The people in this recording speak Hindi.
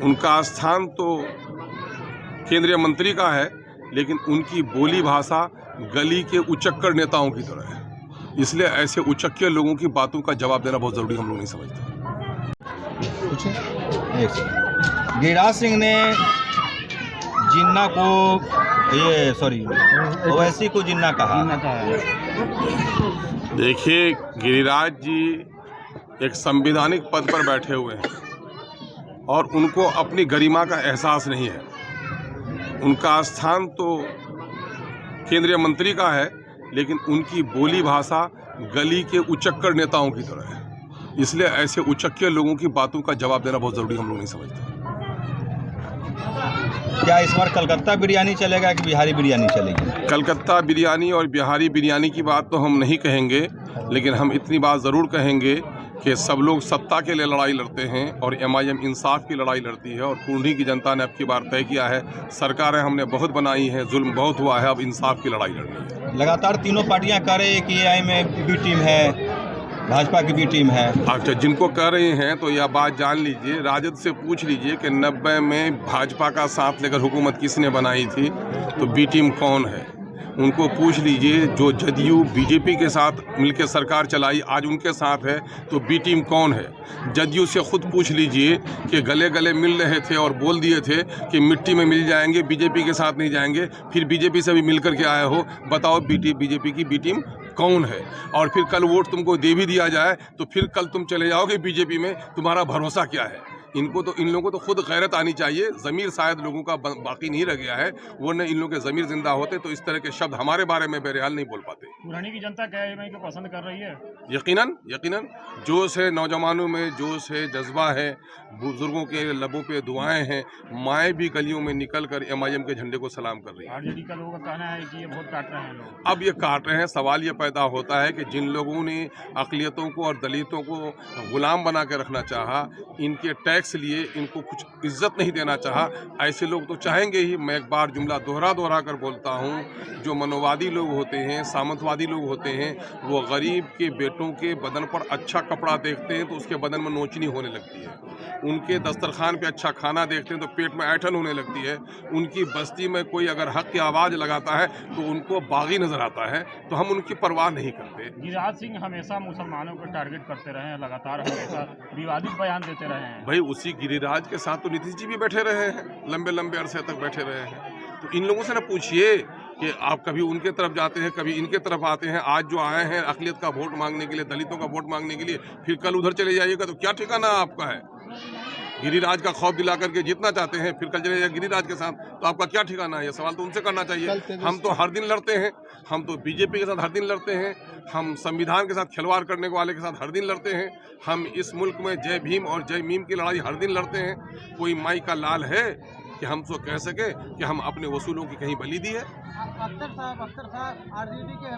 उनका स्थान तो केंद्रीय मंत्री का है, लेकिन उनकी बोली भाषा गली के उचक्कर नेताओं की तरह है। इसलिए ऐसे उचक्के लोगों की बातों का जवाब देना बहुत ज़रूरी हम लोग नहीं समझते। गिरिराज सिंह ने जिन्ना को ओवैसी को जिन्ना कहा। देखिए, गिरिराज जी एक संवैधानिक पद पर बैठे हुए हैं और उनको अपनी गरिमा का एहसास नहीं है। उनका स्थान तो केंद्रीय मंत्री का है, लेकिन उनकी बोली भाषा गली के उचक्कर नेताओं की तरह है। इसलिए ऐसे उचक्के लोगों की बातों का जवाब देना बहुत ज़रूरी हम लोग नहीं समझते। क्या इस बार कलकत्ता बिरयानी चलेगा कि बिहारी बिरयानी चलेगी? कलकत्ता बिरयानी और बिहारी बिरयानी की बात तो हम नहीं कहेंगे, लेकिन हम इतनी बात ज़रूर कहेंगे कि सब लोग सत्ता के लिए लड़ाई लड़ते हैं और MIM इंसाफ की लड़ाई लड़ती है। और कुंडी की जनता ने अब की बार तय किया है, सरकारें हमने बहुत बनाई हैं, जुल्म बहुत हुआ है, अब इंसाफ की लड़ाई लड़नी है। लगातार तीनों पार्टियां कह रही है कि AI में बी टीम है, भाजपा की बी टीम है। अच्छा, जिनको कह रहे हैं तो यह बात जान लीजिए, राजद से पूछ लीजिए कि 90 में भाजपा का साथ लेकर हुकूमत किसने बनाई थी, तो बी टीम कौन है। उनको पूछ लीजिए, जो जदयू बीजेपी के साथ मिलकर सरकार चलाई आज उनके साथ है, तो बी टीम कौन है। जदयू से खुद पूछ लीजिए कि गले गले मिल रहे थे और बोल दिए थे कि मिट्टी में मिल जाएंगे, बीजेपी के साथ नहीं जाएंगे, फिर बीजेपी से भी मिल कर के आए हो, बताओ बीजेपी की बी टीम कौन है। और फिर कल वोट तुमको दे भी दिया जाए तो फिर कल तुम चले जाओगे बीजेपी में, तुम्हारा भरोसा क्या है। इन लोगों को तो खुद गैरत आनी चाहिए। ज़मीर शायद लोगों का बाकी नहीं रह गया है, वरना इन लोगों के ज़मीर जिंदा होते तो इस तरह के शब्द हमारे बारे में बेरहाल नहीं बोल पाते। पुरानी की जनता क्या MI को पसंद कर रही है? यकीनन जोश है, नौजवानों में जोश है, जज्बा है, बुजुर्गों के लबों पे दुआएं हैं, माएँ भी गलियों में निकल कर MIM के झंडे को सलाम कर रही हैं। RJD का लोगों का कहना है कि ये वोट काट रहे हैं लोग। अब ये काट रहे हैं, सवाल ये पैदा होता है कि जिन लोगों ने अक़लियतों को और दलितों को गुलाम बना के रखना चाहा, इनके टैक्स लिए, इनको कुछ इज्जत नहीं देना चाहा, ऐसे लोग तो चाहेंगे ही। मैं एक बार जुमला दोहरा कर बोलता हूँ, जो मनोवादी लोग होते हैं, सामंतवादी लोग होते हैं, वो गरीब के बेटों के बदन पर अच्छा कपड़ा देखते हैं तो उसके बदन में नोचनी होने लगती है। उनके दस्तरखान पे अच्छा खाना देखते हैं तो पेट में ऐंठन होने लगती है। उनकी बस्ती में कोई अगर हक की आवाज़ लगाता है तो उनको बागी नजर आता है, तो हम उनकी परवाह नहीं करते। गिरिराज सिंह हमेशा मुसलमानों को टारगेट करते रहे हैं, लगातार हमेशा विवादित बयान देते रहे हैं। भाई, उसी गिरिराज के साथ तो नीतीश जी भी बैठे रहे हैं, लंबे अरसे तक बैठे रहे हैं। तो इन लोगों से ना पूछिए कि आप कभी उनके तरफ जाते हैं, कभी इनके तरफ आते हैं। आज जो आए हैं अक़लियत का वोट मांगने के लिए, दलितों का वोट मांगने के लिए, फिर कल उधर चले जाइएगा तो क्या ठिकाना आपका है। गिरिराज का खौफ दिला करके जीतना चाहते हैं, फिर कल चले जाइए गिरिराज के साथ, तो आपका क्या ठिकाना है। ये सवाल तो उनसे करना चाहिए। हम तो हर दिन लड़ते हैं, हम तो बीजेपी के साथ हर दिन लड़ते हैं, हम संविधान के साथ खिलवाड़ करने वाले के साथ हर दिन लड़ते हैं। हम इस मुल्क में जय भीम और जय मीम की लड़ाई हर दिन लड़ते हैं। कोई माई का लाल है कि हम तो कह सके कि हम अपने वसूलों की कहीं बलि दी है। अख्तर साहब RJD के